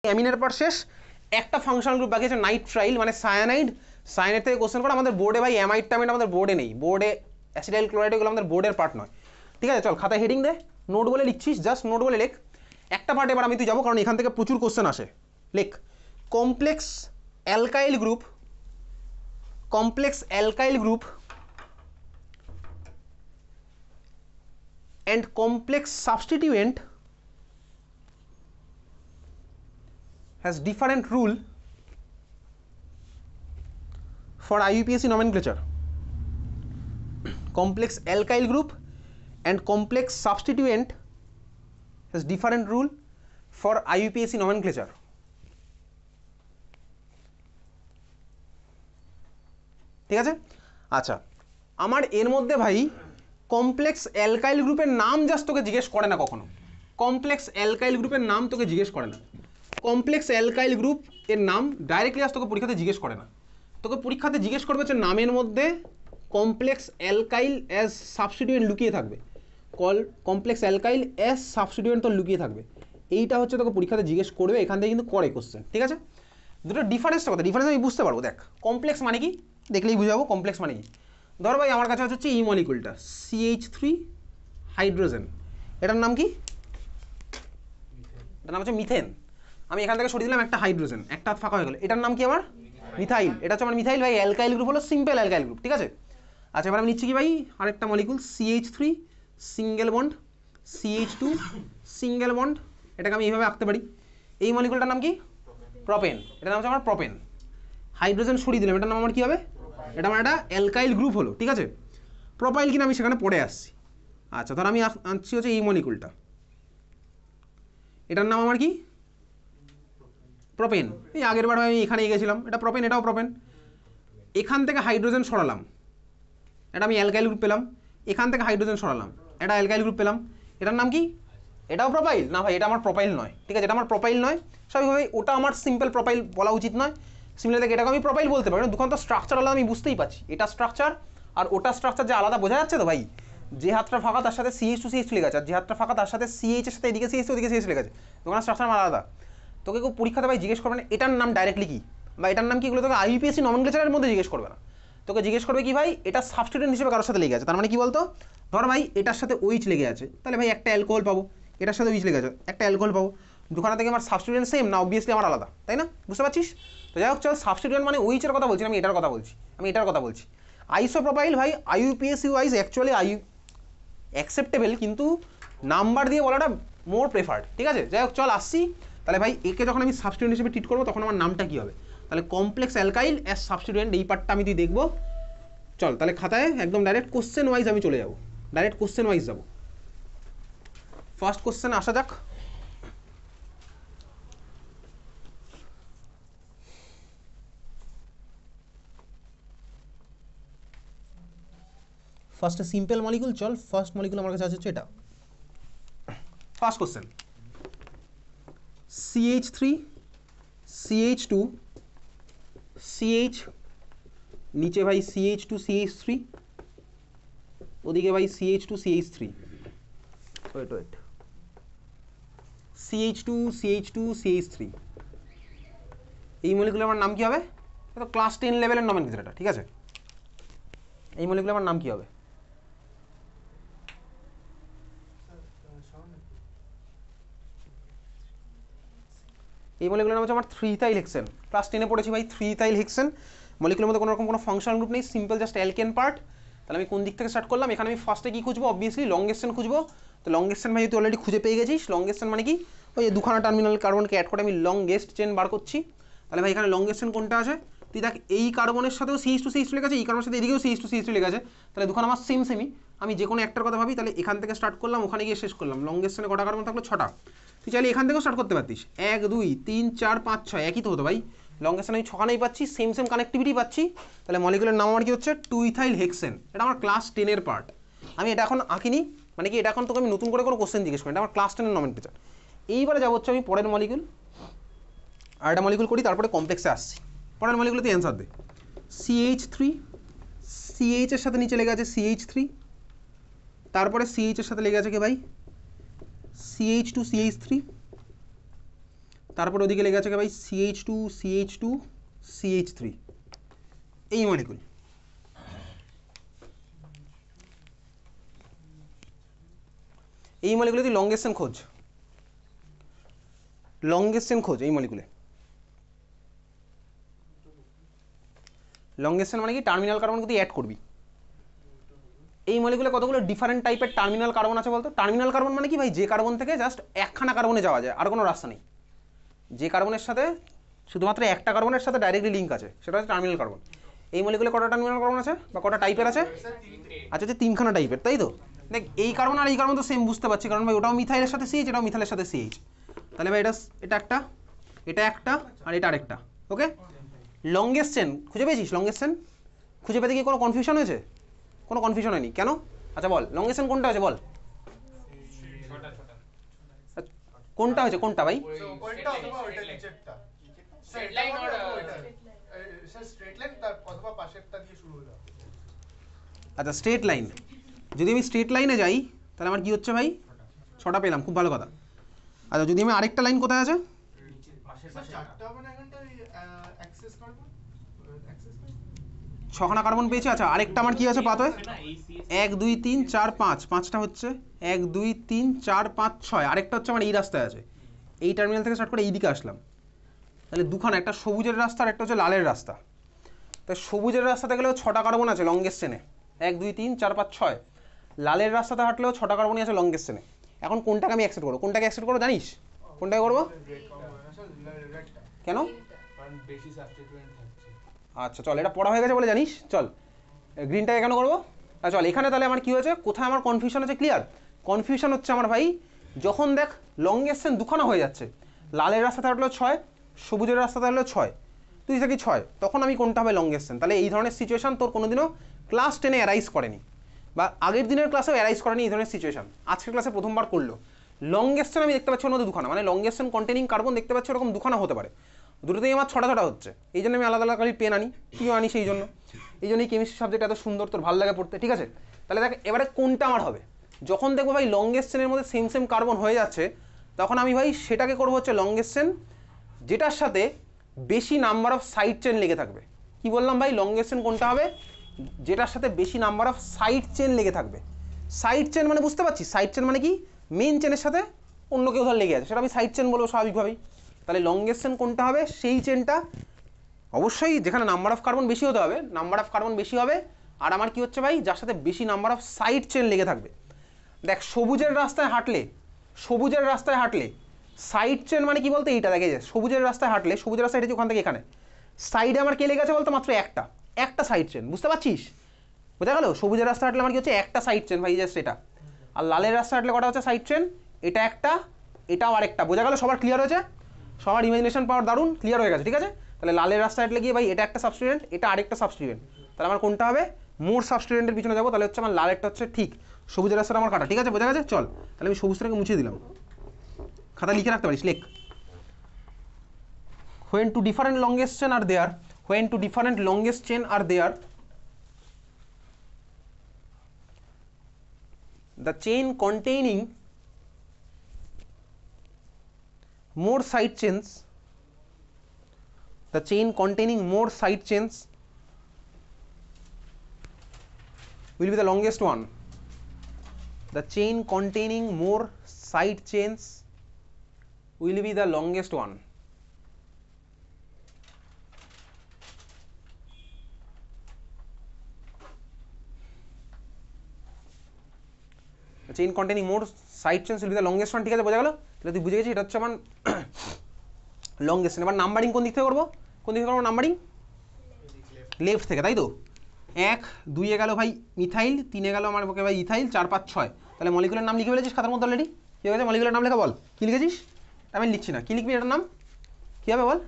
অ্যামিনের part শেষ, একটা functional group বাকি আছে নাইট্রাইল মানে সায়ানাইড। সায়ানাইড থেকে কোশ্চেন করে আমাদের বোর্ডে ভাই অ্যামাইড টামিড আমাদের বোর্ডে নেই, বোর্ডে অ্যাসিটাইল ক্লোরাইড এগুলো আমাদের বোর্ডের পার্ট নয়। ঠিক আছে, চল খাতায় হেডিং দে, নোট বলে লিখছিস, জাস্ট নোট বলে লেখ। একটা পার্ট এবার আমি তুই যাবো, কারণ এখান থেকে প্রচুর কোশ্চেন আসে। লেখ complex alkyl group, complex alkyl group and complex substituent has different rule for IUPAC nomenclature. Complex alkyl group and complex substituent has different rule for IUPAC nomenclature. ঠিক আছে, আচ্ছা আমার এর মধ্যে ভাই কমপ্লেক্স অ্যালকাইল গ্রুপের নাম জাস্ট তোকে জিজ্ঞেস করে না কখনো, কমপ্লেক্স অ্যালকাইল গ্রুপের নাম তোকে জিজ্ঞেস করে না, কমপ্লেক্স অ্যালকাইল গ্রুপ এর নাম ডাইরেক্টলি জাস্ট তোকে পরীক্ষাতে জিজ্ঞেস করে না, তোকে পরীক্ষাতে জিজ্ঞেস করবে যে নামের মধ্যে কমপ্লেক্স অ্যালকাইল অ্যাজ সাবস্টিটিউয়েন্ট লুকিয়ে থাকবে, কমপ্লেক্স অ্যালকাইল অ্যাজ সাবস্টিটিউয়েন্ট তো লুকিয়ে থাকবে, এইটা হচ্ছে তোকে পরীক্ষাতে জিজ্ঞেস করবে, এখান থেকে কিন্তু করে কোশ্চেন। ঠিক আছে, দুটো ডিফারেন্সটা কথা, ডিফারেন্স আমি বুঝতে পারবো। দেখ কমপ্লেক্স মানে কি, দেখলেই বুঝাবো কমপ্লেক্স মানে কি। ধর ভাই আমার কাছে হচ্ছে এই মলিকুলটা CH3 হাইড্রোজেন, এটার নাম কি, এটার নাম হচ্ছে মিথেন। আমি এখান থেকে সরিয়ে দিলাম একটা হাইড্রোজেন, একটা হাত ফাঁকা হয়ে গেল, এটার নাম কি আমার মিথাইল, এটা হচ্ছে আমার মিথাইল ভাই। অ্যালকাইল গ্রুপ হলো সিম্পল অ্যালকাইল গ্রুপ। ঠিক আছে, আচ্ছা এবার আমি নিচ্ছি কি ভাই আরেকটা molecule CH3 single bond CH2 single bond, এটাকে আমি এইভাবে আঁকতে পারি। এই মলিকুলটার নাম কি প্রোপেন, এটার নাম হচ্ছে আমার প্রোপেন। হাইড্রোজেন সরিয়ে দিলাম, এটার নাম আমার কি হবে, এটা আমার একটা অ্যালকাইল গ্রুপ হলো। ঠিক আছে, প্রোপাইল কিনা আমি সেখানে পড়ে আসছি। আচ্ছা ধর আমি আনছি হচ্ছে এই মলিকুলটা, এটার নাম আমার কি প্রোপেন। এই আগের বার আমি এখানে গেছিলাম, এটা প্রোপেন, এটাও প্রোপেন। এখান থেকে হাইড্রোজেন সরালাম, এটা আমি অ্যালকাইল গ্রুপ পেলাম। এখান থেকে হাইড্রোজেন সরালাম, এটা অ্যালকাইল গ্রুপ পেলাম। এটার নাম কি, এটাও প্রোপাইল না ভাই, এটা আমার প্রোপাইল নয়। ঠিক আছে, এটা আমার প্রোপাইল নয়, স্বাভাবিকভাবে ওটা আমার সিম্পল প্রোপাইল বলা উচিত নয়। সিমিলার দেখে এটাকে আমি প্রোপাইল বলতে পারি না, দুখান তো স্ট্রাকচার আলাদা আমি বুঝতেই পারছি, এটা স্ট্রাকচার আর ওটা স্ট্রাকচার যে আলাদা বোঝা যাচ্ছে তো ভাই। যে হাতটা ফাঁকা তার সাথে CH2CH লেগে আছে, আর যে হাতটা ফাঁকা তার সাথে CH এর সাথে এদিকে CH ওদিকে CH লেগে আছে, দোকানের স্ট্রাকচার আমার আলাদা। তোকে কেউ পরীক্ষাতে ভাই জিজ্ঞেস করবে না এটার নাম ডাইরেক্টলি কি বা এটার নাম কি, এগুলো তোকে IUPAC নমেনক্লেচারের মধ্যে জিজ্ঞেস করবে না, তোকে জিজ্ঞেস করবে কি ভাই এটা সাবস্টিটিউয়েন্ট হিসেবে কারোর সাথে লেগে আছে, তার মানে কি বলতো, ধর ভাই এটার সাথে OH লেগে আছে, তাহলে ভাই একটা অ্যালকোহল পাবো, এটার সাথে OH লেগে আছে একটা অ্যালকোহল পাবো, দুখানা থেকে আমার সাবস্টিটিউয়েন্ট সেম না, অবভিয়াসলি আমার আলাদা, তাই না, বুঝতে পারছিস? তো যাই হোক চল, সাবস্টিটিউয়েন্ট মানে OH এর কথা বলছি, আমি এটার কথা বলছি, আইসোপ্রোপাইল ভাই IUPAC ওয়াইজ অ্যাকচুয়ালি অ্যাকসেপ্টেবল, কিন্তু নাম্বার দিয়ে বলাটা মোর প্রেফার্ড। ঠিক আছে, যাই হোক চল আসছি তাহলে ভাই, একে যখন আমি সাবস্টিটিউয়েন্ট হিসেবে ট্রিট করবো তখন আমার নামটা কি হবে, তাহলে কমপ্লেক্স অ্যালকাইল অ্যাজ সাবস্টিটিউয়েন্ট, এই পার্টটা আমি তুই দেখবো। চল তাহলে খাতায় একদম ডাইরেক্ট কোশ্চেন ওয়াইজ আমি চলে যাবো, ডাইরেক্ট কোশ্চেন ওয়াইজ যাবো। ফার্স্ট কোশ্চেন আসা যাক। ফার্স্টে সিম্পল মলিকুল, চল ফার্স্ট মলিকুল আমার কাছে আছে হচ্ছে এটা। First question CH3 CH2 CH, নিচে ভাই CH2 CH3, ওদিকে ভাই CH2 CH3, wait CH2 CH2 CH3, এই মলিকুলের আমার নাম কি হবে, এটা ক্লাস 10 লেভেলের নমেনক্লেচার এটা। ঠিক আছে, এই মলিকুলের আমার নাম কি হবে, এই মলিকুলের নাম হচ্ছে আমার 3-ইথাইল হেক্সেন। ক্লাস 10-এ পড়েছি ভাই 3-ইথাইল হেক্সেন। মলিকুলের মধ্যে কোনো রকম কোনো ফাংশনাল গ্রুপ নেই, সিম্পল জাস্ট অ্যালকেন পার্ট। তাহলে আমি কোন দিক থেকে স্টার্ট করলাম, এখানে আমি ফার্স্টে কি খুঁজবো, অবভিয়াসলি লংগেস্ট চেন খুঁজবো। তো লংগেস্ট চেন ভাই তুই অলরেডি খুঁজে পেয়ে গেছিস, লংগেস্ট চেন মানে কি, ওই দুখানা টার্মিনাল কার্বনকে অ্যাড করে আমি লংগেস্ট চেন বার করছি। তাহলে ভাই এখানে লংগেস্ট চেন কোনটা আছে, তুই দেখ এই কার্বনের সাথেও CH2CH লেগে আছে, এই কার্বনের সাথে এদিকেও CH2CH লেগে আছে, তাহলে দুখানা আমার সেমই। আমি যে কোনো একটার কথা ভাবি, তাহলে এখান থেকে স্টার্ট করলাম, ওখানে গিয়ে শেষ করলাম। লংগেস্ট চেনে কটা কার্বন থাকলো, 6টা। তুই চাইলে এখান থেকেও স্টার্ট করতে পারতিস, 1 2 3 4 5 6, একই তো হতো ভাই। লংগেস্ট আমি 6খানেই পাচ্ছি, সেম কানেক্টিভিটি পাচ্ছি। তাহলে মলিকুলের নাম আমার কি হচ্ছে 2-ইথাইল হেক্সেন, এটা আমার ক্লাস 10-এর পার্ট। আমি এটা এখন আঁকিনি, মানে কি এটা এখন তোকে আমি নতুন করে কোনো কোশ্চেন জিজ্ঞেস করি, এটা আমার ক্লাস 10-এর নমেনক্লেচার। এইবারে যাবো হচ্ছে আমি পরের মলিকুল, আর একটা মলিকুল করি, তারপরে কমপ্লেক্সে আসছি। পরের মলিকুলতে অ্যান্সার দে। CH3, CH এর সাথে নিচে লেগে আছে CH3, তারপরে CH এর সাথে লেগে আছে কি ভাই CH2 CH3, তারপর ওদিকে লেগে আছে ভাই CH2 CH3, এই মলিকুল। এই মলিকুলে তুই লংগেস্ট চেন খোঁজ, লংগেস্ট চেন খোঁজ এই মলিকুলে। লংগেস্ট চেন মানে কি, টার্মিনাল কার্বনকে তুই অ্যাড করবি। এই মলিকুলে কতগুলো ডিফারেন্ট টাইপের টার্মিনাল কার্বন আছে বলতো? টার্মিনাল কার্বন মানে কি ভাই, যে কার্বন থেকে জাস্ট একখানা কার্বনে যাওয়া যায়, আর কোনো রাস্তা নেই। যে কার্বনের সাথে শুধুমাত্র একটা কার্বনের সাথে ডাইরেক্টলি লিঙ্ক আছে, সেটা হচ্ছে টার্মিনাল কার্বন। এই মলিকুলে কটা টার্মিনাল কার্বন আছে বা কটা টাইপের আছে? আচ্ছা হচ্ছে তিনখানা টাইপের, তাই তো? দেখ এই কার্বন আর এই কার্বন তো সেম বুঝতে পারছি, কারণ ভাই ওটাও মিথাইলের সাথে CH, এটাও মিথাইলের সাথে CH। তাহলে ভাই এটা একটা, এটা একটা, আর এটা আরেকটা। ওকে, লংগেস্ট চেন খুঁজে পেয়েছিস? লংগেস্ট চেন খুঁজে পেতে কি কোনো কনফিউশন হয়েছে? কোনো কনফিউশন হয়নি, কেন? আচ্ছা বল, লংগেস্ট চেন কোনটা আছে বল, কোনটা হয়েছে, কোনটা ভাই? আচ্ছা স্ট্রেট লাইন, যদি আমি স্ট্রেট লাইনে যাই তাহলে আমার কি হচ্ছে ভাই? 6টা পেলাম, খুব ভালো কথা। আচ্ছা যদি আমি আরেকটা লাইন কোথায় আছে? 6খানা কার্বন পেয়েছি। আচ্ছা আরেকটা আমার কি আছে পাতোয়? 1 2 3 4 5, 5টা হচ্ছে 1 2 3 4 5 6, আরেকটা হচ্ছে আমার এই রাস্তায় আছে। এই টার্মিনাল থেকে স্টার্ট করে এই দিকে আসলাম, তাহলে দুখানা, একটা সবুজের রাস্তা আর একটা হচ্ছে লালের রাস্তা। তাই সবুজের রাস্তাতে গেলেও 6টা কার্বন আছে লংগেস্ট চেনে, 1 2 3 4 5 6। লালের রাস্তাতে হাঁটলেও 6টা কার্বনই আছে লংগেস্ট চেনে। এখন কোনটাকে আমি অ্যাকসেপ্ট করবো? কোনটাকে অ্যাকসেপ্ট করবো জানিস? কোনটাকে করবো? কেন? আচ্ছা চল, এটা পড়া হয়ে গেছে বলে জানিস, চল গ্রিনটাকে কেন করবো? চল এখানে তাহলে আমার কি হয়েছে, কোথায় আমার কনফিউশন আছে? ক্লিয়ার? কনফিউশন হচ্ছে আমার ভাই যখন দেখ লংগেস্ট চেন দুখানা হয়ে যাচ্ছে, লালের রাস্তাতে হাঁটলো 6, সবুজের রাস্তাতে হাঁটলো 6, তুই থাকি 6, তখন আমি কোনটা হবে লংগেস্ট চেন? তাহলে এই ধরনের সিচুয়েশন তোর কোনোদিনও ক্লাস 10-এ অ্যারাইজ করেনি, বা আগের দিনের ক্লাসেও অ্যারাইজ করেনি এই ধরনের সিচুয়েশন, আজকের ক্লাসে প্রথমবার করলো। লংগেস্ট চেন আমি দেখতে পাচ্ছি ওর মধ্যে দুখানা, মানে লংগেস্ট চেন কন্টেনিং কার্বন দেখতে পাচ্ছি ওরকম দুখানা হতে পারে, দুটোতেই আমার 6টা হচ্ছে। এই জন্য আমি আলাদা আলাদা করে পেন আনি, তুইও আনি, সেই জন্য এই জন্যই কেমিস্ট্রি সাবজেক্ট এত সুন্দর, তোর ভালো লাগে পড়তে, ঠিক আছে? তাহলে দেখ এবারে কোনটা আমার হবে, যখন দেখবো ভাই লংগেস্ট চেনের মধ্যে সেম সেম কার্বন হয়ে যাচ্ছে, তখন আমি ভাই সেটাকে করবো হচ্ছে লংগেস্ট চেন যেটার সাথে বেশি নাম্বার অফ সাইড চেন লেগে থাকবে। কি বললাম ভাই, লংগেস্ট চেন কোনটা হবে? যেটার সাথে বেশি নাম্বার অফ সাইড চেন লেগে থাকবে। সাইড চেন মানে বুঝতে পারছি, সাইড চেন মানে কি, মেন চেনের সাথে অন্য কেউ ধর লেগে আছে, সেটা আমি সাইড চেন বলবো স্বাভাবিকভাবেই। তাহলে লংগেস্ট চেন কোনটা হবে? সেই চেনটা অবশ্যই যেখানে নাম্বার অফ কার্বন বেশি হতে হবে, নাম্বার অফ কার্বন বেশি হবে, আর আমার কি হচ্ছে ভাই, যার সাথে বেশি নাম্বার অফ সাইড চেন লেগে থাকবে। দেখ সবুজের রাস্তায় হাঁটলে, সবুজের রাস্তায় হাঁটলে সাইড চেন মানে কি বলতে, এইটা দেখে যে সবুজের রাস্তায় হাঁটলে, সবুজের রাস্তায় হেঁটেছি ওখান থেকে এখানে, সাইডে আমার কে লেগে আছে বলতো? মাত্র একটা সাইড চেন, বুঝতে পারছিস? বোঝা গেল? সবুজের রাস্তা হাঁটলে আমার কি হচ্ছে? একটা সাইড চেন ভাই, জাস্ট এটা। আর লালের রাস্তা হাঁটলে কটা হচ্ছে সাইড চেন? এটা একটা, এটাও আরেকটা। বোঝা গেল? সবার ক্লিয়ার হয়েছে? সবার ইমাজিনেশন পাওয়ার দারুণ ক্লিয়ার হয়ে গেছে, ঠিক আছে? তাহলে লালের রাস্তা হাঁটলে গিয়ে ভাই এটা একটা সাবস্টিটিউয়েন্ট, এটা আরেকটা সাবস্টিটিউয়েন্ট, তাহলে আমার কোনটা হবে? মোর সাবস্টিটিউয়েন্টের পিছনে যাবো, তাহলে হচ্ছে আমার লালেরটা হচ্ছে ঠিক, সবুজের রাস্তাটা আমার কাটা, ঠিক আছে? বোঝা গেছে? চল তাহলে আমি সবুজটাকে মুছে দিলাম, খাতা লিখে রাখতে পারিস, লেখ। when two different longest chain are there, when two different longest chain are there, the chain containing more side chains, the chain containing more side chains will be the longest one. The chain containing more side chains will be the longest one. The chain containing more side chains will be the longest one, ঠিক আছে? বোঝা গেল? তাহলে তুই বুঝে গেছিস এটা হচ্ছে আমার লংগেস্ট। এবার নাম্বারিং কোন দিক থেকে করবো? কোন দিক থেকে করবো নাম্বারিং? লেফট থেকে, তাই তো? 1 2 এ গেল ভাই মিথাইল, 3 এ গেল আমার ওকে ভাই ইথাইল, 4 5 6, তাহলে মলিকুলার নাম লিখে ফেলেছিস খাতার মধ্যে অলরেডি? কি হয়েছে মলিকুলার নাম লেখা? বল কি লিখেছিস? আমি লিখছি না, কি লিখবি এটার নাম? কি হবে বল?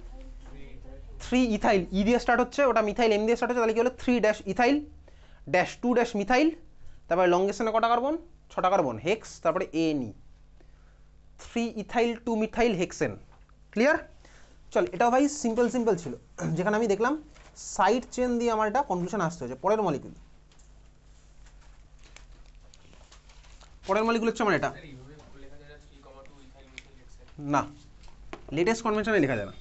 3 ইথাইল, ই দিয়ে স্টার্ট হচ্ছে, ওটা মিথাইল এম দিয়ে স্টার্ট হচ্ছে, তাহলে কি হলো 3 dash ethyl dash 2 dash methyl, তারপরে লংগেস্টনে কটা কার্বন? 6টা কার্বন, হেক্স, তারপরে এনই, 3 ইথাইল 2 মিথাইল হেক্সেন। ক্লিয়ার? চল এটাও ভাই সিম্পল সিম্পল ছিল, যেখানে আমি দেখলাম সাইড চেন দিয়ে আমার এটা কনক্লুশন আসতে হয়েছে। পরের মলিকুল, পরের মলিকুল হচ্ছে আমার এটা, না লেটেস্ট কনভেনশনে লেখা যায় না।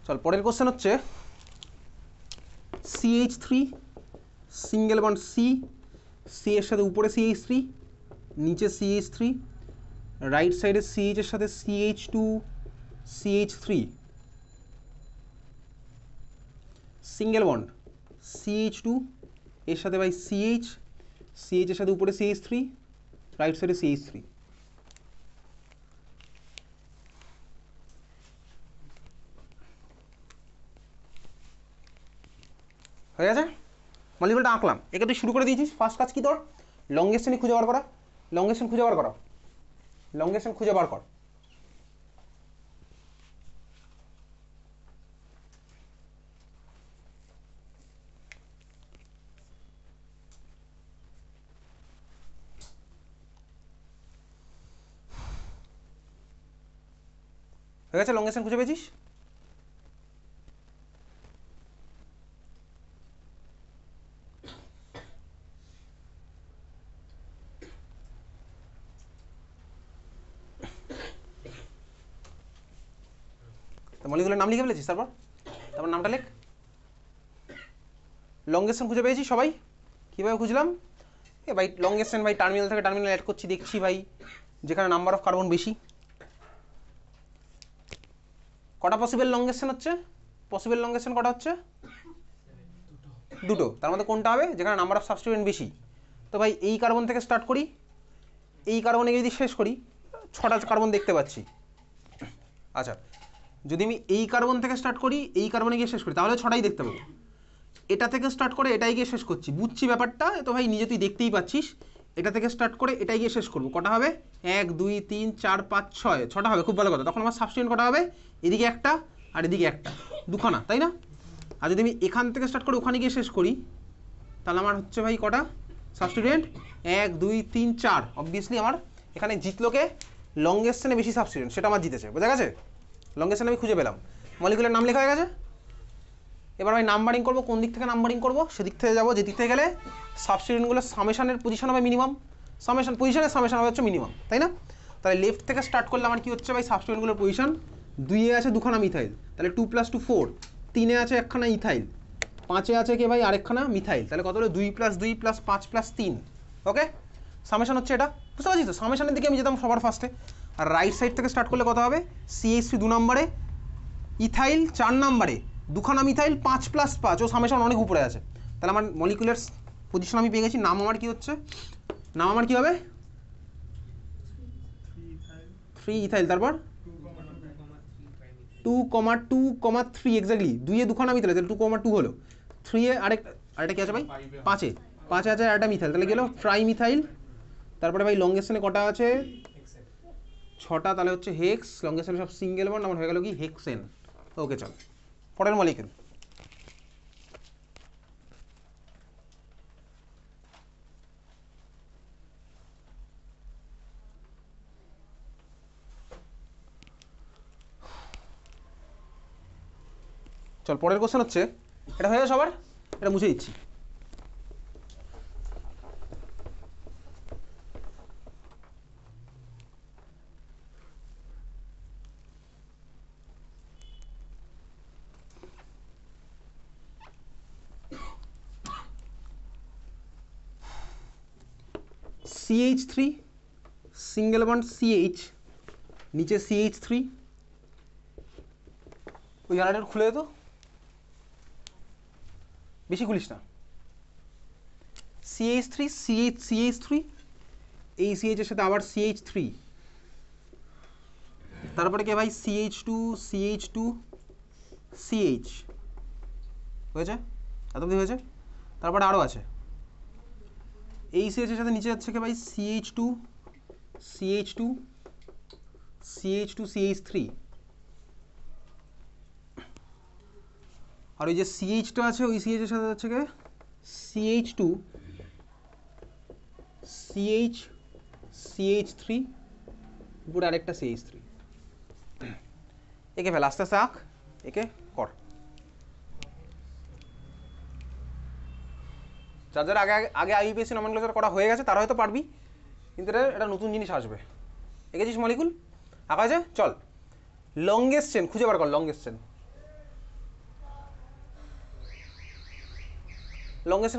চল পরের কোশ্চেন হচ্ছে CH3 single bond C, C এর সাথে উপরে CH3, নিচে CH3, রাইট সাইডে CH এর সাথে CH2 CH3, single bond CH2 এর সাথে ভাই CH, CH এর সাথে উপরে CH3, রাইট সাইডে CH3। হয়ে গেছে, মলিকুলটা আঁকলাম, একে তুই শুরু করে দিয়েছিস। ফার্স্ট কাজ কি তোর? লংগেস্ট চেন খুঁজে বার করা, লংগেস্ট চেন খুঁজে বার করা, লংগেস্ট চেন খুঁজে বার কর। হয়ে গেছে, লংগেস্ট চেন খুঁজে পেয়েছিস? মলিকুলের নাম লিখে ফেলেছিস? তারপর নামটা লেখ। লংগেস্ট চেন খুঁজে পেয়েছি সবাই? কীভাবে খুঁজলাম? এ ভাই লংগেস্ট চেন ভাই টার্মিনাল থেকে টার্মিনাল অ্যাড করছি, দেখছি ভাই যেখানে নাম্বার অফ কার্বন বেশি। কটা পসিবল লংগেস্ট চেন হচ্ছে? পসিবল লংগেস্ট চেন কটা হচ্ছে? দুটো। তার মধ্যে কোনটা হবে? যেখানে নাম্বার অফ সাবস্টিটিউয়েন্ট বেশি। তো ভাই এই কার্বন থেকে স্টার্ট করি, এই কার্বনে যদি শেষ করি 6টা কার্বন দেখতে পাচ্ছি। আচ্ছা, যদি আমি এই কার্বন থেকে স্টার্ট করি, এই কার্বনে গিয়ে শেষ করি, তাহলে 6টাই দেখতে পাবো। এটা থেকে স্টার্ট করে এটাই গিয়ে শেষ করছি, বুঝছি ব্যাপারটা? তো ভাই নিজে তুই দেখতেই পাচ্ছিস, এটা থেকে স্টার্ট করে এটাই গিয়ে শেষ করবো। কটা হবে? 1 2 3 4 5 6, 6টা হবে। খুব ভালো কথা। তখন আমার সাবস্টিটিউয়েন্ট কটা হবে? এদিকে একটা আর এদিকে একটা, দুখানা, তাই না? আর যদি আমি এখান থেকে স্টার্ট করে ওখানে গিয়ে শেষ করি, তাহলে আমার হচ্ছে ভাই কটা সাবস্টিটিউয়েন্ট? 1 2 3 4। অবভিয়াসলি আমার এখানে জিতলোকে লংগেস্ট চেনে বেশি সাবস্টিটিউয়েন্ট, সেটা আমার জিতেছে। বোঝা গেছে? লংগেস্ট চেন আমি খুঁজে পেলাম, মলিকুলের নাম লেখা হয়ে গেছে। এবার আমি নাম্বারিং করবো। কোন দিক থেকে নাম্বারিং করবো? সেদিক থেকে যাবো যে দিক থেকে গেলে সাবস্টিটিউয়েন্টগুলো সামেশনের পজিশন হবে মিনিমাম, সামেশন পজিশনের সামেশন হবে হচ্ছে মিনিমাম, তাই না? তাহলে লেফট থেকে স্টার্ট করলে আমার কি হচ্ছে ভাই? সাবস্টিটিউয়েন্টগুলোর পজিশন 2-এ আছে দুখানা মিথাইল, তাহলে 2 + 2 4, 3-এ আছে একখানা ইথাইল, 5-এ আছে কে ভাই? আরেকখানা মিথাইল, তাহলে কত হলো? 2 + 2 + 5 + 3। ওকে, সামেশন হচ্ছে এটা, বুঝতে পারছিস তো? সামেশনের দিকে আমি যেতাম সবার ফার্স্টে। আর রাইট সাইড থেকে স্টার্ট করলে কত হবে? CH3 2 নম্বরে, ইথাইল 4 নম্বরে, দুখানা মিথাইল 5 + 5, ও সামেশন অনেক উপরে আছে। তাহলে আমার মলিকুলার পজিশন আমি পেয়ে গেছি। নাম আমার কি হচ্ছে? নাম আমার কি হবে? 3 ইথাইল, তারপর 2,2,3, এক্স্যাক্টলি 2-এ দুখানা মিথাইল, তাহলে 2,2 হলো। 3-এ আরেকটা কি আছে ভাই? 5-এ আছে আরেকটা মিথাইল, তাহলে গেল ট্রাই মিথাইল। তারপরে ভাই লংগেস্টনে কটা আছে? 6টা, তাহলে হচ্ছে হেক্স। লংগেস্টনে সব সিঙ্গেল বন্ড, আমার হয়ে গেল কি? হেক্সেন। ওকে, চল পরের মলিকুল। চল পরের কোশ্চেন হচ্ছে, এটা হয়ে যাবে সবার? এটা মুছে দিচ্ছি। CH3 সিঙ্গেল বন্ড CH, নিচে CH3, ওই জায়গাটা খুলে দে তো, বেশি খুলিস না। CH3 CH3, এই CH এর সাথে আবার CH3, তারপরে কে ভাই? CH2 CH2 CH, হয়েছে? এত অবধি হয়েছে? তারপরে আরও আছে। এই CH এর সাথে নিচে যাচ্ছে কে ভাই? CH2 CH2 CH2 CH3, আর ওই যে CH টা আছে, ওই CH এর সাথে যাচ্ছে কে? CH2 CH CH3, উপরে আরেকটা CH3। একে ফেল, আস্তে আস্তে আঁক, একে কর। যাদের আগে আগে আইইউপিএসসি নমেনক্লেচার করা হয়ে গেছে তারা হয়তো পারবি, কিন্তু এটা নতুন জিনিস আসবে। এঁকেছিস মলিকুল আঁকা আছে? চল লংগেস্ট চেন খুঁজে বার কর। লংগেস্ট চেন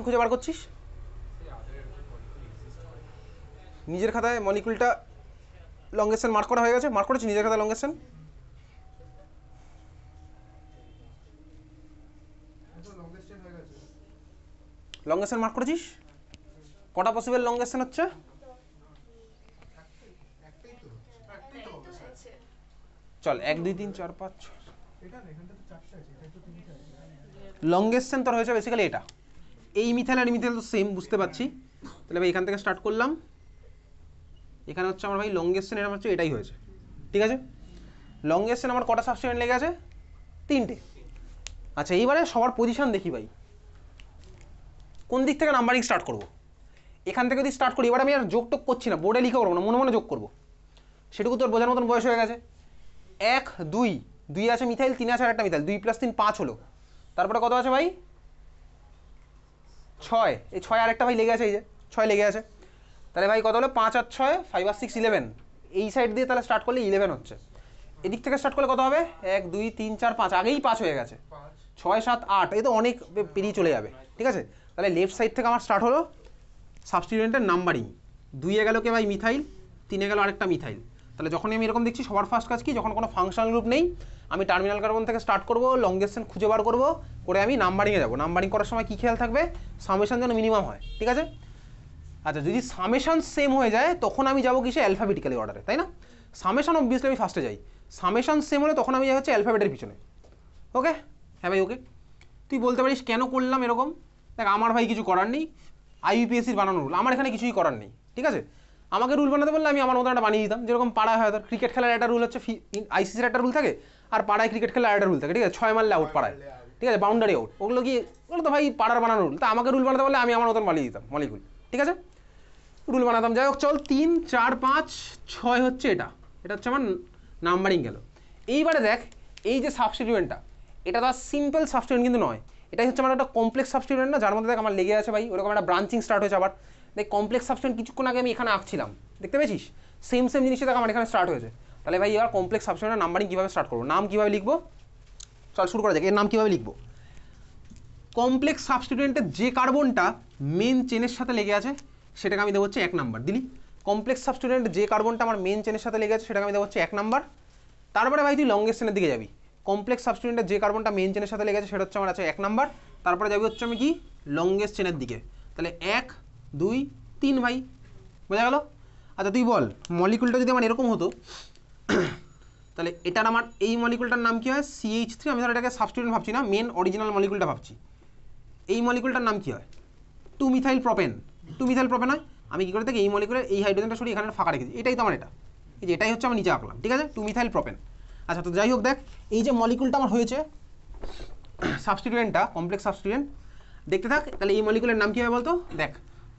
খুঁজে বার করছিস নিজের খাতায়? মলিকুলটা লংগেস্ট চেন মার্ক করা হয়ে গেছে? মার্ক করেছিস নিজের খাতায় longest chain? Longest chain mark করেছিস? কটা পসিবল লংগেস্ট চেন হচ্ছে? চল 1 2 3 4 5 লংগেস্ট চেন তোর হয়েছে বেসিক্যালি এটা। এই মিথাইল আর মিথাইল তো সেম, বুঝতে পারছি। তাহলে ভাই এখান থেকে স্টার্ট করলাম, এখানে হচ্ছে আমার ভাই লংগেস্ট চেন, এটা হচ্ছে এটাই হয়েছে, ঠিক আছে। লংগেস্ট চেন আমার কটা সাবস্টিটিউয়েন্ট লেগে আছে? 3টে। আচ্ছা এইবারে সবার পজিশন দেখি ভাই, কোন দিক থেকে নাম্বারিং স্টার্ট করব। এখান থেকে যদি স্টার্ট করি, এবার আমি আর যোগ টোগ করছি না, বোর্ডে লিখে করবো না, মনে মনে যোগ করবো, সেটুকু তোর বোঝার মতন বয়স হয়ে গেছে। 1 2 2 আছে মিথাইল, 3 আছে আর একটা মিথাইল, 2 + 3 5 হলো। তারপরে কত আছে ভাই? 6। এই 6 আরেকটা ভাই লেগে আছে, এই যে 6 লেগে আছে। তাহলে ভাই কত হলো? 5 আর 6 5 আর 6 11। এই সাইড দিয়ে তাহলে স্টার্ট করলে 11 হচ্ছে। এদিক থেকে স্টার্ট করলে কত হবে? 1 2 3 4 5, আগেই 5 হয়ে গেছে। 6 7 8, এই তো অনেক পেরিয়ে চলে যাবে, ঠিক আছে। তাহলে লেফট সাইড থেকে আমার স্টার্ট হলো সাবস্টিটিউয়েন্টের নাম্বারিং। 2 এ গেল কে ভাই? মিথাইল। 3 এ গেল আরেকটা মিথাইল। তাহলে যখনই আমি এরকম দেখছি, সবার ফার্স্ট কাজ কি, যখন কোনো ফাংশনাল গ্রুপ নেই, আমি টার্মিনাল কার্বন থেকে স্টার্ট করবো, লংগেস্ট চেন খুঁজে বার করবো, করে আমি নাম্বারিংয়ে যাবো। নাম্বারিং করার সময় কী খেয়াল থাকবে? সামেশন যেন মিনিমাম হয়, ঠিক আছে। আচ্ছা যদি সামেশন সেম হয়ে যায় তখন আমি যাবো কিসে? অ্যালফাবেটিক্যালি অর্ডারে, তাই না? সামেশন অবভিয়াসলি আমি ফার্স্টে যাই, সামেশন সেম হলে তখন আমি যাই হচ্ছে অ্যালফাবেটের পিছনে। ওকে? হ্যাঁ ভাই ওকে। তুই বলতে পারিস কেন করলাম এরকম? দেখ আমার ভাই কিছু করার নেই, আইইউপিএসসির বানানো রুল, আমার এখানে কিছুই করার নেই, ঠিক আছে। আমাকে রুল বানাতে বললে আমি আমার মতো একটা বানিয়ে দিতাম। যেরকম পাড়ায় হয়, ধর ক্রিকেট খেলার একটা রুল হচ্ছে, আইসিসির একটা রুল থাকে, আর পাড়ায় ক্রিকেট খেলার একটা রুল থাকে, ঠিক আছে। 6 মারলে আউট পাড়ায়, ঠিক আছে, বাউন্ডারি আউট। ওগুলো কি, ওগুলো তো ভাই পাড়ার বানানো রুল। তা আমাকে রুল বানাতে বললে আমি আমার মতন বানিয়ে দিতাম মলিকুল, ঠিক আছে, রুল বানাতাম। যাই হোক চল, 3 4 5 6 হচ্ছে এটা, এটা হচ্ছে আমার নাম্বারিং গেল। এইবারে দেখ এই যে সাবস্টিটিউয়েন্টটা, এটা তো সিম্পল সাবস্টিটিউয়েন্ট কিন্তু নয়, এটাই হচ্ছে আমার একটা কমপ্লেক্স সাবস্টিটিউয়েন্ট না, যার মধ্যে দেখ আমার লেগে আছে ভাই ওরকম একটা ব্রাঞ্চিং স্টার্ট হয়েছে। আবার দেখ কমপ্লেক্স সাবস্টিটিউয়েন্ট কিছুক্ষণ আগে আমি এখানে আঁকছিলাম, দেখতে পেয়েছিস? সেম জিনিসটা দেখ আমার এখানে স্টার্ট হয়েছে। তাহলে ভাই এবার কমপ্লেক্স সাবস্টিটিউয়েন্টের নাম্বারিং কীভাবে স্টার্ট করবো, নাম কীভাবে লিখবো? চল শুরু করা যাক। এর নাম কীভাবে লিখবো? কমপ্লেক্স সাবস্টিটিউয়েন্টের যে কার্বনটা মেন চেনের সাথে লেগে আছে সেটাকে আমি দেবো হচ্ছে 1 নাম্বার। দিলি কমপ্লেক্স সাবস্টিটিউয়েন্টের যে কার্বনটা আমার মেন চেনের সাথে লেগে আছে সেটাকে আমি দেবো হচ্ছে 1 নাম্বার। তারপরে ভাই তুই লংগেস্ট চেনের দিকে যাবি। কমপ্লেক্স সাবস্টিটিউয়েন্টের যে কার্বনটা মেন চেনের সাথে লেগে আছে সেটা হচ্ছে আমার আছে 1 নাম্বার। তারপরে যাবি হচ্ছে আমি কি? লংগেস্ট চেনের দিকে। তাহলে 1 2 3 ভাই, বোঝা গেল? আচ্ছা তুই বল, মলিকুলটা যদি আমার এরকম হতো তাহলে এটার আমার এই মলিকুলটার নাম কী হয়? CH3। আমি ধর এটাকে সাবস্টিটিউয়েন্ট ভাবছি না, মেন অরিজিনাল মলিকুলটা ভাবছি। এই মলিকুলটার নাম কী হয়? 2 মিথাইল প্রোপেন। 2 মিথাইল প্রোপেন হয়। আমি কী করে থাকি? এই মলিকুলের এই হাইড্রোজেনটা সরিয়ে এখানে ফাঁকা রেখেছি, এটাই তো আমার এটা, এই যে এটাই হচ্ছে আমি নিচে আঁকলাম, ঠিক আছে, 2 মিথাইল প্রোপেন। আচ্ছা তো যাই হোক, দেখ এই যে মলিকুলটা আমার হয়েছে সাবস্টিটিউয়েন্টটা, কমপ্লেক্স সাবস্টিটিউয়েন্ট, দেখতে থাক। তাহলে এই মলিকুলের নাম কী হবে বলতো? দেখ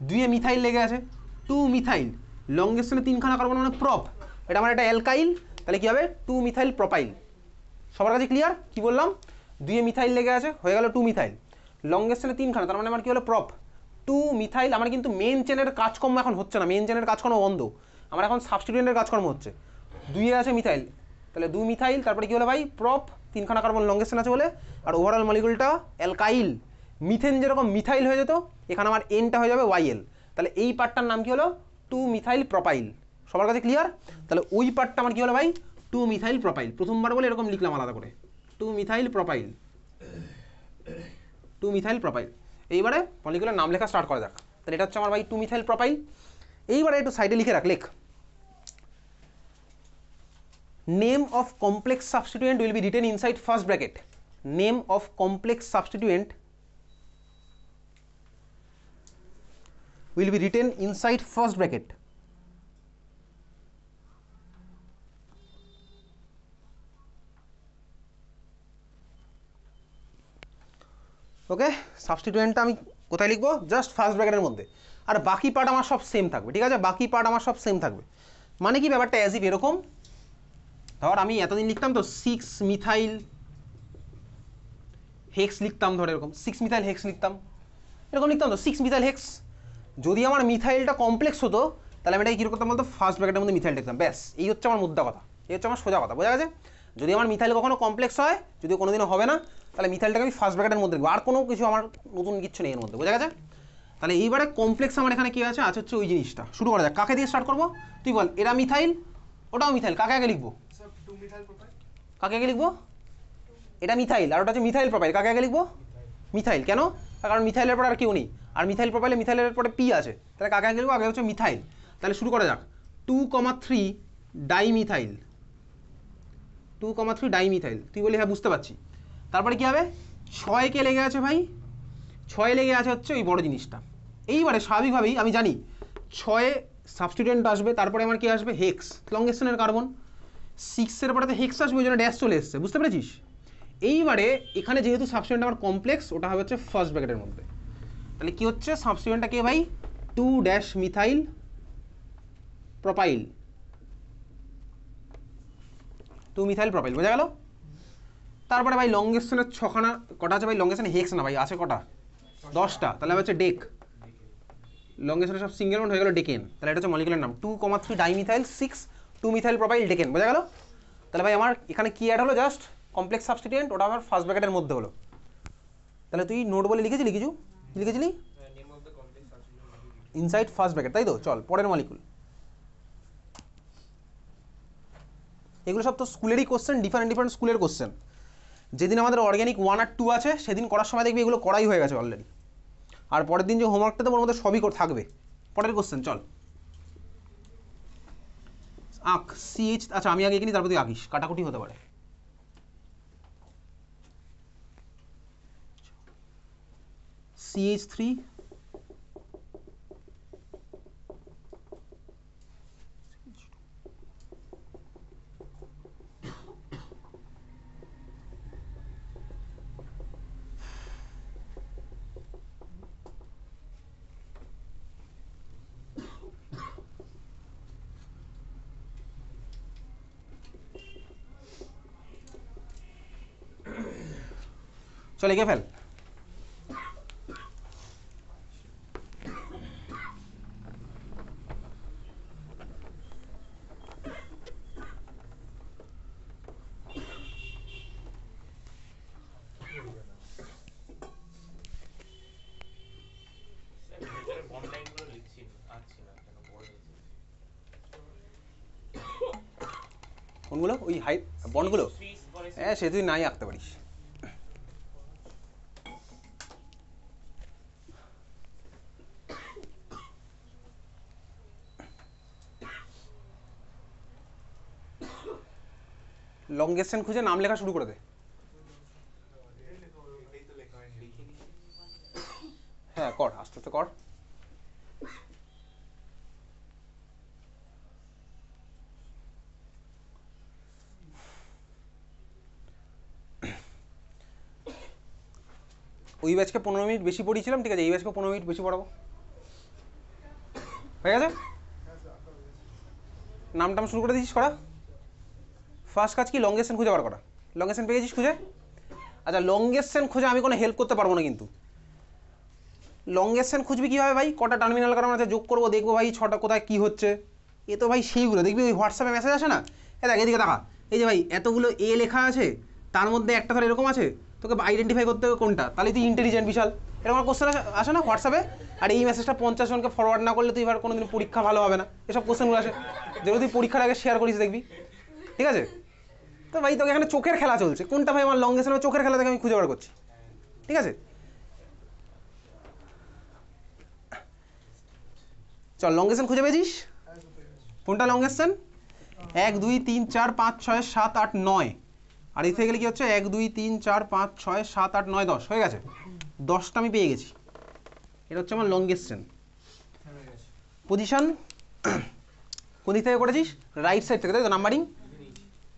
2 এ মিথাইল লেগে আছে, 2 মিথাইল, লংগেস্ট চেনে 3খানা কার্বন মানে প্রপ, এটা আমার একটা অ্যালকাইল, তাহলে কী হবে? 2 মিথাইল প্রোপাইল। সবার কাছে ক্লিয়ার? কী বললাম? 2 এ মিথাইল লেগে আছে, হয়ে গেল 2 মিথাইল, লংগেস্ট চেনে 3খানা, তার মানে আমার কী হলো? Prop 2 methyl. আমার কিন্তু মেন চেনের কাজকর্ম এখন হচ্ছে না, মেন চেনের কাজকর্ম বন্ধ, আমার এখন সাবস্টিটিউয়েন্টের কাজকর্ম হচ্ছে। 2 এ আছে মিথাইল, তাহলে 2 মিথাইল, তারপরে কী হলো ভাই? প্রপ, 3খানা কার্বন লংগেস্ট চেন আছে বলে, আর ওভারঅল মলিকুলটা অ্যালকাইল। মিথেন যেরকম মিথাইল হয়ে যেত, এখানে আমার এনটা হয়ে যাবে YL। তাহলে এই পার্টটার নাম কী হলো? 2 মিথাইল প্রোপাইল। সবার কাছে ক্লিয়ার? তাহলে ওই পার্টটা আমার কী হলো ভাই? 2 মিথাইল প্রোপাইল। প্রথমবার বলে এরকম লিখলাম আলাদা করে, 2 মিথাইল প্রোপাইল, 2 মিথাইল প্রোপাইল। এইবারে মলিকুলের নাম লেখা স্টার্ট করা যাক। তাহলে এটা হচ্ছে আমার ভাই 2 মিথাইল প্রোপাইল। এইবারে একটু সাইডে লিখে রাখ, লেখ name of complex substituent will be written inside first bracket. Name of complex substituent will be written inside first bracket. Okay, সাবস্টিটিউয়েন্টটা আমি কোথায় লিখবো? জাস্ট ফার্স্ট ব্র্যাকেটের মধ্যে, আর বাকি পার্ট আমার সব সেম থাকবে, ঠিক আছে, বাকি পার্ট আমার সব সেম থাকবে। মানে কি ব্যাপারটা? অ্যাজ ইফ এরকম ধর আমি এতদিন লিখতাম তো 6 মিথাইল হেক্স লিখতাম, ধর এরকম 6 মিথাইল হেক্স লিখতাম, এরকম লিখতাম তো 6 মিথাইল হেক্স। যদি আমার মিথাইলটা কমপ্লেক্স হতো তাহলে আমি এটাকে কী করতাম বলতো, ফার্স্ট ব্র্যাকেটের মধ্যে মিথাইল লিখতাম, ব্যাস। এই হচ্ছে আমার মুদ্রা কথা, এই হচ্ছে আমার সোজা কথা, বোঝা গেছে? যদি আমার মিথাইল কখনো কমপ্লেক্স হয়, যদি কোনোদিনও হবে না, তাহলে মিথাইলটাকে আমি ফার্স্ট ব্র্যাকেটের মধ্যে লিখবো, আর কোনো কিছু আমার নতুন কিছু নেই এর মধ্যে, বোঝা গেছে? তাহলে এইবারে কমপ্লেক্স আমার এখানে কী আছে হচ্ছে ওই জিনিসটা। শুরু করা যাক, কাকে দিয়ে স্টার্ট করবো? তুই বল, এরা মিথাইল, ওটাও মিথাইল, কাকে আগে লিখবো? কাকে আগে লিখবো? এটা মিথাইল আর ওটা হচ্ছে মিথাইল প্রোপাইল, কাকে আগে লিখবো? মিথাইল। কেন? কারণ মিথাইলের পর আর কেউ নেই, আর মিথাইল প্রোপাইলে মিথাইলের পরে পি আছে, তাহলে কাকে আগে লিখবো? আগে হচ্ছে মিথাইল। তাহলে শুরু করা যাক, 2,3 ডাইমিথাইল, 2,3 ডাইমিথাইল। তুই বলি হ্যাঁ বুঝতে পারছি। তারপরে কী হবে? 6 কে লেগে আছে ভাই, 6 লেগে আছে হচ্ছে ওই বড় জিনিসটা। এইবারে স্বাভাবিকভাবেই আমি জানি 6 সাবস্টিটিউয়েন্ট আসবে, তারপরে আমার কি আসবে? হেক্স, লং এক্সটেনের কার্বন। 6-এর পরে তো হেক্স আসবে, ওই জন্য ড্যাশ চলে এসছে, বুঝতে পেরেছিস? এইবারে এখানে যেহেতু সাবস্টিটিউয়েন্ট আমার কমপ্লেক্স, ওটা হবে হচ্ছে ফার্স্ট ব্র্যাকেটের মধ্যে। তাহলে কি হচ্ছে সাবস্টিটিউয়েন্টটা কে ভাই? 2- মিথাইল প্রোপাইল, 2 মিথাইল প্রোপাইল, বোঝা গেল? তারপরে ভাই লংগেস্টনের 6খানা কটা আছে ভাই? লংগেস্টনে হেক্স না ভাই, আছে কটা? 10টা। তাহলে হচ্ছে ডেক, লংগেস্টনের সব সিঙ্গেল বন্ড হয়ে গেল ডেকেন। তাহলে এটা হচ্ছে মলিকুলার নাম 2,3 ডাইমিথাইল 6 2 মিথাইল প্রোপাইল ডেকেন, বোঝা গেল? তাহলে ভাই আমার এখানে কি অ্যাড হলো? জাস্ট কমপ্লেক্স সাবস্টিটিউয়েন্ট, ওটা আমার ফার্স্ট ব্র্যাকেটের মধ্যে হলো। তাহলে তুই নোট বলে লিখেছিলি কিছু? লিখেছিলি ইনসাইড ফার্স্ট ব্র্যাকেট, তাই তো? চল পরের মলিকুল। এগুলো সব তো স্কুলেরই কোশ্চেন, ডিফারেন্ট স্কুলের কোশ্চেন। যেদিন আমাদের অর্গ্যানিক 1 আর 2 আছে, সেদিন করার সময় দেখবি এগুলো করাই হয়ে গেছে অলরেডি। আর পরের দিন যে হোমওয়ার্কটা দেবো ওর মধ্যে সবই থাকবে। পরের কোশ্চেন চল। আঁক CH, আচ্ছা আমি আগে এখানে, তারপর তুই আঁকিস, কাটাকুটি হতে পারে। CH3 চল এঁকে ফেল। কোনগুলো? ওই হাইট বন্ডগুলো? হ্যাঁ সে তুই নাই আঁকতে পারিস। লংগেস্টেন খুঁজে নাম লেখা শুরু করে দে। হ্যাঁ কর, আস্তে আস্তে কর। ওই ব্যাচকে 15 মিনিট বেশি পড়িয়েছিলাম, ঠিক আছে? এই ব্যাচকে 15 মিনিট বেশি পড়াবো, হয়ে গেছে? নাম টাম শুরু করে দিয়েছিস করা। ফার্স্ট কাজ কি? লংগেস্টেন খুঁজে বার করা। লংগেস্টেন পেয়ে গেছিস খুঁজে? আচ্ছা লংগেস্টেন খুঁজে আমি কোনো হেল্প করতে পারবো না কিন্তু। লংগেস্টেন খুঁজবি কীভাবে ভাই? কটা টার্মিনাল কারণ আছে যোগ করবো, দেখবো ভাই 6টা কোথায় কী হচ্ছে। এ তো ভাই সেইগুলো দেখবি ওই হোয়াটসঅ্যাপে মেসেজ আসে না, এ দেখ এদিকে দেখা, এই যে ভাই এতগুলো এ লেখা আছে, তার মধ্যে একটা ধর এরকম আছে, তোকে আইডেন্টিফাই করতে হবে কোনটা, তাহলে তুই ইন্টেলিজেন্ট বিশাল। এরকম কোশ্চেন আসে না হোয়াটসঅ্যাপে? আর এই মেসেজটা 50 জনকে ফরওয়ার্ড না করলে তুই এবার কোনোদিন পরীক্ষা ভালো হবে না। এসব কোশ্চেনগুলো আসে, যেগুলো তুই পরীক্ষার আগে শেয়ার করিস দেখবি, ঠিক আছে? তো ভাই তোকে এখানে চোখের খেলা চলছে, কোনটা ভাই আমার লংগেস্টেন চোখের খেলা থেকে আমি খুঁজে বার করছি, ঠিক আছে? চল লংগেস্টেন খুঁজে পেয়েছিস? কোনটা লংগেস্টেন? 1 2 3 4 5 6 7 8 9, আর এই থেকে গেলে কি হচ্ছে 1 2 3 4 5 6 7 8 9 10 হয়ে গেছে। 10টা আমি পেয়ে গেছি, এটা হচ্ছে আমার লংগেস্টেন। পজিশন কোন দিক থেকে করেছিস? রাইট সাইড থেকে, তাই তো? নাম্বারিং,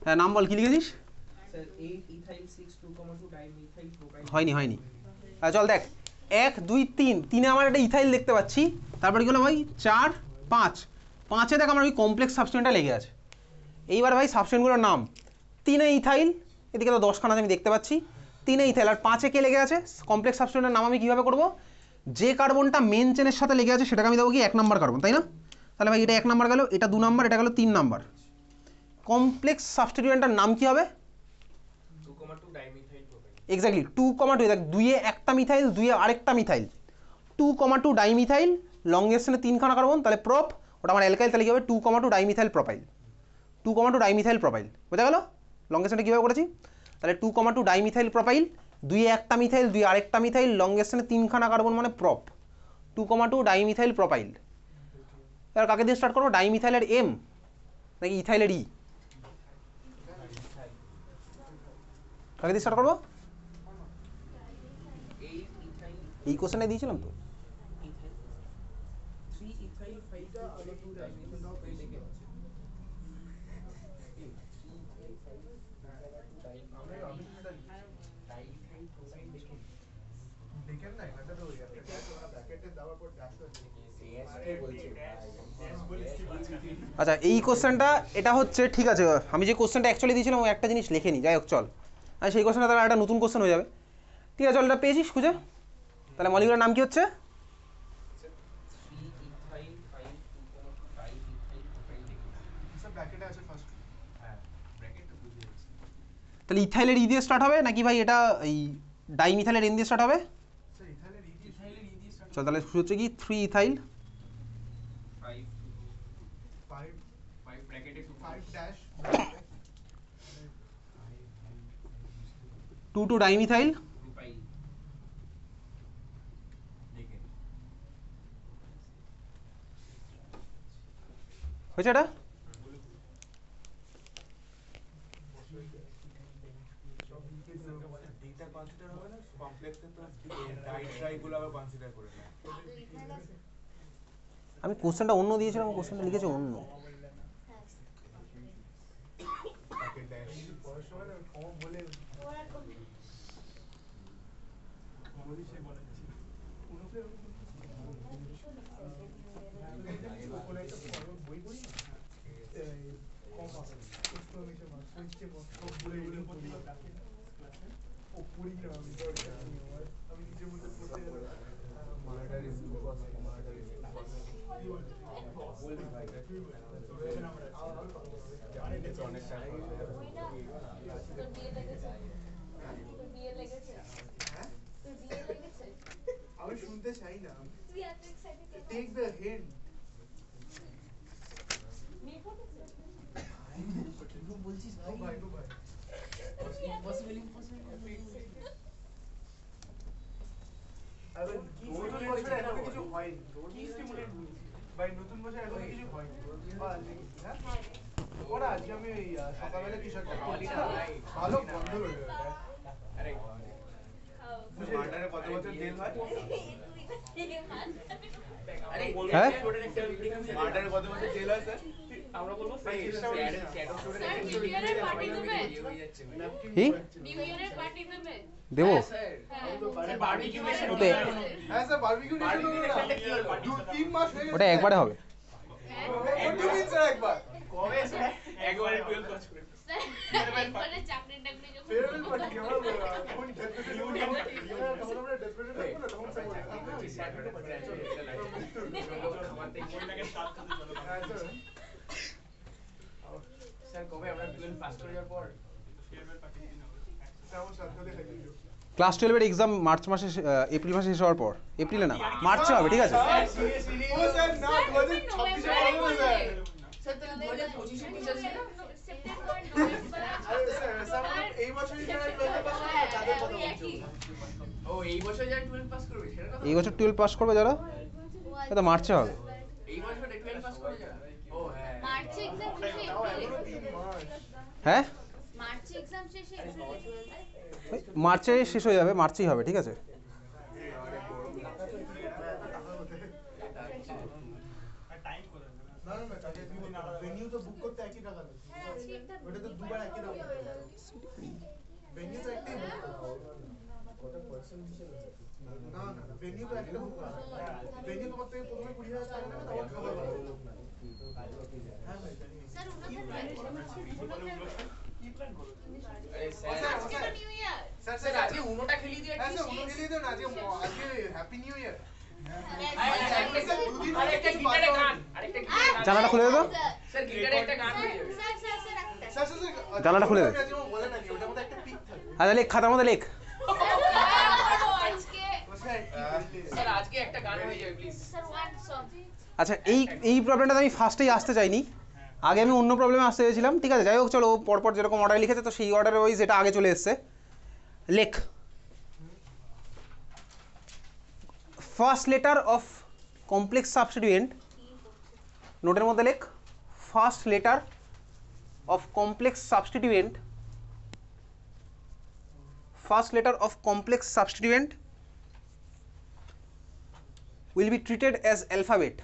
হ্যাঁ নাম বল, কি লিখেছিস? হয়নি হয়নি। চল দেখ 1 2 3, 3-এ আমার একটা ইথাইল দেখতে পাচ্ছি, তারপরে কি হলো ভাই 4 5, 5-এ দেখ আমার ওই কমপ্লেক্স সাবস্টিটিউয়েন্টটা লেগে আছে। এইবার ভাই সাবস্টিটিউয়েন্টগুলোর নাম, 3-এ ইথাইল, এদিকে তো 10খানা আমি দেখতে পাচ্ছি, 3-এ ইথাইল, আর 5-এ কে লেগে আছে? কমপ্লেক্স সাবস্টিটিউয়েন্টের নাম আমি কীভাবে করবো? যে কার্বনটা মেন চেনের সাথে লেগে আছে সেটাকে আমি দেবো কি 1 নাম্বার কার্বন, তাই না? তাহলে ভাই এটা 1 নাম্বার গেল, এটা 2 নাম্বার, এটা গেল 3 নাম্বার। কমপ্লেক্স সাবস্টিটিউয়েন্টটার নাম কি হবে? 2,2 ডাইমিথাইল প্রোপাইল। এক্স্যাক্টলি 2,2, দেখ 2 এ একটা মিথাইল, 2 এ আরেকটা মিথাইল, 2,2 ডাইমিথাইল, লংগেস্ট চেনে 3খানা কার্বন, তাহলে প্রপ, ওটা আমার অ্যালকাইল, তাহলে কি হবে 2,2 ডাইমিথাইল প্রোপাইল, 2,2 ডাইমিথাইল প্রোপাইল। বোঝা গেল লংগেস্ট চেনটা কীভাবে করেছি? তাহলে 2,2 ডাইমিথাইল প্রোপাইল, 2 এ একটা মিথাইল, 2 এ আরেকটা মিথাইল, লংগেস্ট চেনে 3খানা কার্বন মানে প্রপ, 2,2 ডাইমিথাইল প্রোপাইল। এবার কাকে দিয়ে স্টার্ট করবো? ডাইমিথাইলের এম নাকি ইথাইলের ই? কাকে দিয়ে স্টার্ট করবো? এই কোশ্চেনে দিয়েছিলাম তো। আচ্ছা এই কোশ্চেনটা এটা হচ্ছে, ঠিক আছে আমি যে কোশ্চেনটা অ্যাকচুয়ালি দিয়েছিলাম ও একটা জিনিস লেখেনি, যাই হোক চল, আর সেই কোশ্চেনটা তাহলে একটা নতুন কোশ্চেন হয়ে যাবে। ঠিক আছে চল, এটা পেয়েছিস খুঁজে। তাহলে মলিকুলার নাম কি হচ্ছে? তাহলে ইথাইলের ই দিয়ে স্টার্ট হবে নাকি ভাই এটা এই ডাইমিথাইলের এন দিয়ে স্টার্ট হবে? চল তাহলে শুরু হচ্ছে কি 3 ইথাইল 2 ডাইমিথাইল, হয়েছে এটা? আমি কোশ্চেনটা অন্য দিয়েছিলাম, কোশ্চেনটা লিখেছে অন্য। আমি শুনতে চাই না, টেক দ্য হিন্ট। বলছিস ভাই ভাই ভাই ইম্পসিবল আরে নতুন বছরে এত কিছু হয়নি, কি স্টিমুলেট ভাই নতুন বছরে এত কিছু হয়নি। হ্যাঁ ওরা আজকে আমি সকালবেলা কিছু একটা ভালো বন্ধ হয়ে গেল। আরে মার্ডারে কত বছর জেল হয়? হ্যাঁ মার্ডারে কত বছর জেল হয় স্যার? আমরা বলবো কি দেবো? হ্যাঁ স্যার বারবিকিউ নেশন হলো না, 2-3 মাস হয়ে গেছে। ওটা একবারে হবে। স্যার একবার কবে স্যার? একবারে 12 পাস করে একবারে চাকরি টাকরি যখন ফেয়ারওয়েল পার্টি আমরা তখন আমরা ডেসপারেট থাকবো না, তখন স্যার স্যার কবে আমরা 12 পাস করে যাওয়ার পর ফেয়ারওয়েল পার্টি দিন হবে স্যার। আমার সাথে খাইতে দিও। ক্লাস 12 এর এক্সাম মার্চ মাসে এপ্রিল মাসে শেষ হওয়ার পর, এপ্রিলে না মার্চে হবে, ঠিক আছে? ও স্যার না 2026 এ হবে স্যার। স্যার তাহলে 2025 এর টিচার ছিল সেপ্টেম্বর আরে স্যার এই বছরই যারা 12 পাস করবে তাদের কথা বলছি। ও এই বছর যারা 12 পাস করবে সেটা কথা? এই বছর 12 পাস করবে যারা, এটা মার্চে হবে। এই বছর 12 পাস করে যারা? ও হ্যাঁ মার্চে এক্সাম শেষে হ্যাঁ মার্চে এক্সাম শেষে এপ্রিলে মার্চে শেষ হয়ে যাবে, মার্চেই হবে, ঠিক আছে? না না না তাহলে তুমি ভেন্যু তো বুক করতে একই টাকা লাগে। ওটা তো দুবার একই দাম। ভেন্যু তো একটাই বুক করতে হবে। কত পার্সেন্ট হিসেবে? না না না ভেন্যু তো একটা বুক করতে হবে। ভেন্যু তোমার থেকে প্রথমে 20,000 টাকা নেবে, তারপর খাবার ভাড়া। হ্যাঁ ভাই জানি। স্যার কি প্ল্যান করো? আজকে তো নিউ ইয়ার স্যার আজকে উনোটা খেলিয়ে দিও। হ্যাঁ স্যার উনো খেলিয়ে দিও না, আজকে হ্যাপি নিউ ইয়ার। আরেকটা গিটারে গান আরেকটা গিটারে গান জানালাটা খুলে দে তো স্যার গিটারে একটা গান হয়ে যাবে স্যার স্যার জানালাটা খুলে দে। বলে নাকি ওটার মধ্যে একটা পিক থাকে আচ্ছা লেখ, খাতার মধ্যে লেখ। স্যার আজকে একটা গান হয়ে যাবে প্লিজ আচ্ছা এই প্রবলেমটা আমি ফার্স্টেই আসতে চাইনি, আগে আমি অন্য প্রবলেমে আসতে চেয়েছিলাম, ঠিক আছে? যাই হোক চলো, পরপর যেরকম অর্ডার লিখেছে তো সেই অর্ডারে ওয়াইজ এটা আগে চলে এসছে। লেখ first letter of complex substituent, নোটের মধ্যে লেখ first letter of complex substituent, first letter of complex substituent will be treated as alphabet.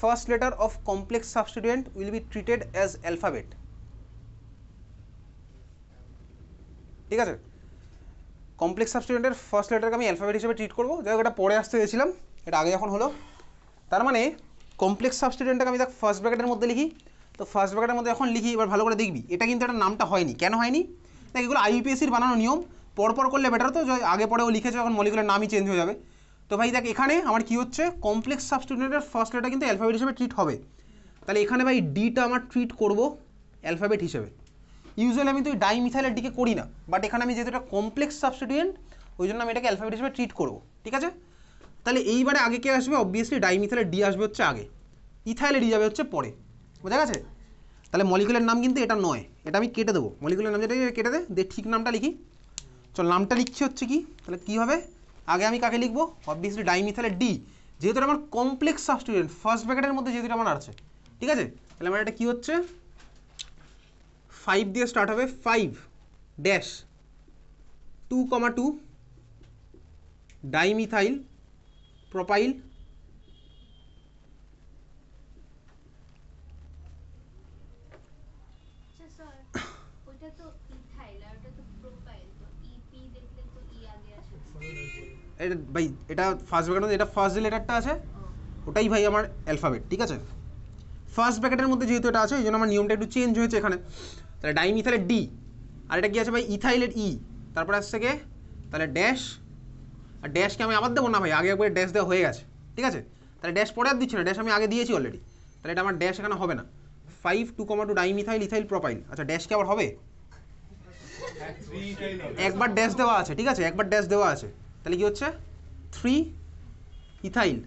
First letter of complex substituent will be treated as alphabet. ঠিক আছে, কমপ্লেক্স সাবস্টিটিউয়েন্টের ফার্স্ট লেটারকে আমি alphabet হিসেবে treat করবো। যাই হোক, এটা পরে আসতে চেয়েছিলাম, এটা আগে যখন হলো। তার মানে কমপ্লেক্স সাবস্টিটিউয়েন্টটাকে আমি দেখ ফার্স্ট ব্র্যাকেটের মধ্যে লিখি, তো ফার্স্ট ব্র্যাকেটের মধ্যে যখন লিখি, এবার ভালো করে দেখবি এটা কিন্তু একটা নামটা হয়নি। কেন হয়নি? দেখ, এগুলো আইইউপিএসসির বানানো নিয়ম, পরপর করলে বেটার। তো আগে পরেও লিখেছে, যখন মলিকুলার নামই চেঞ্জ হয়ে যাবে। তো ভাই দেখ, এখানে আমার কি হচ্ছে, কমপ্লেক্স সাবস্টিটিউয়েন্টের ফার্স্ট লেটার কিন্তু অ্যালফাবেট হিসেবে ট্রিট হবে। তাহলে এখানে ভাই ডিটা আমার ট্রিট করব অ্যালফাবেট হিসেবে। ইউজুয়ালি আমি তো ডাইমিথাইলের ডিকে করি না, বাট এখানে আমি যেহেতু এটা কমপ্লেক্স সাবস্টিটিউয়েন্ট, ওই জন্য আমি এটাকে অ্যালফাবেট হিসেবে ট্রিট করব। ঠিক আছে, তাহলে এইবারে আগে কে আসবে? অবভিয়াসলি ডাইমিথাইলের ডি আসবে হচ্ছে আগে, ইথাইলের ডি যাবে হচ্ছে পরে। বোঝা গেছে? তাহলে মলিকুলার নাম কিন্তু এটা নয়, এটা আমি কেটে দেবো। মলিকুলার নাম যেটা কেটে দে ঠিক নামটা লিখি। চল, নামটা লিখছি হচ্ছে কি, তাহলে কী হবে, আগে আমি কাকে লিখবো? অবভিয়াসলি ডাইমিথাইলের ডি, যেহেতু আমার কমপ্লেক্স সাবস্টিটিউয়েন্ট ফার্স্ট ব্র্যাকেটের মধ্যে যেহেতু আমার আছে। ঠিক আছে, তাহলে আমার এটা কী হচ্ছে, 5 দিয়ে স্টার্ট হবে, 5 ড্যাশ 2,2 ডাইমিথাইল প্রোপাইল এটা ভাই, এটা ফার্স্ট ব্র্যাকেটের, এটা ফার্স্ট যে লেটারটা আছে ওটাই ভাই আমার অ্যালফাবেট। ঠিক আছে, ফার্স্ট ব্র্যাকেটের মধ্যে যেহেতু এটা আছে, এই জন্য আমার নিয়মটা একটু চেঞ্জ হয়েছে এখানে। তাহলে ডাইমিথাইলের ডি, আর এটা কি আছে ভাই, ইথাইলের ই, তারপরে আসছে কে, তাহলে ড্যাশ, আর ড্যাশকে আমি আবার দেবো না ভাই, আগে একবার ড্যাশ দেওয়া হয়ে গেছে। ঠিক আছে, তাহলে ড্যাশ পরে আর দিচ্ছি না, ড্যাশ আমি আগে দিয়েছি অলরেডি, তাহলে এটা আমার ড্যাশ এখানে হবে না। 5 2,2 ডাইমিথাইল ইথাইল প্রোপাইল। আচ্ছা, ড্যাশ কি আবার হবে? একবার ড্যাশ দেওয়া আছে, ঠিক আছে, একবার ড্যাশ দেওয়া আছে, তাহলে কি হচ্ছে 3 ইথাইল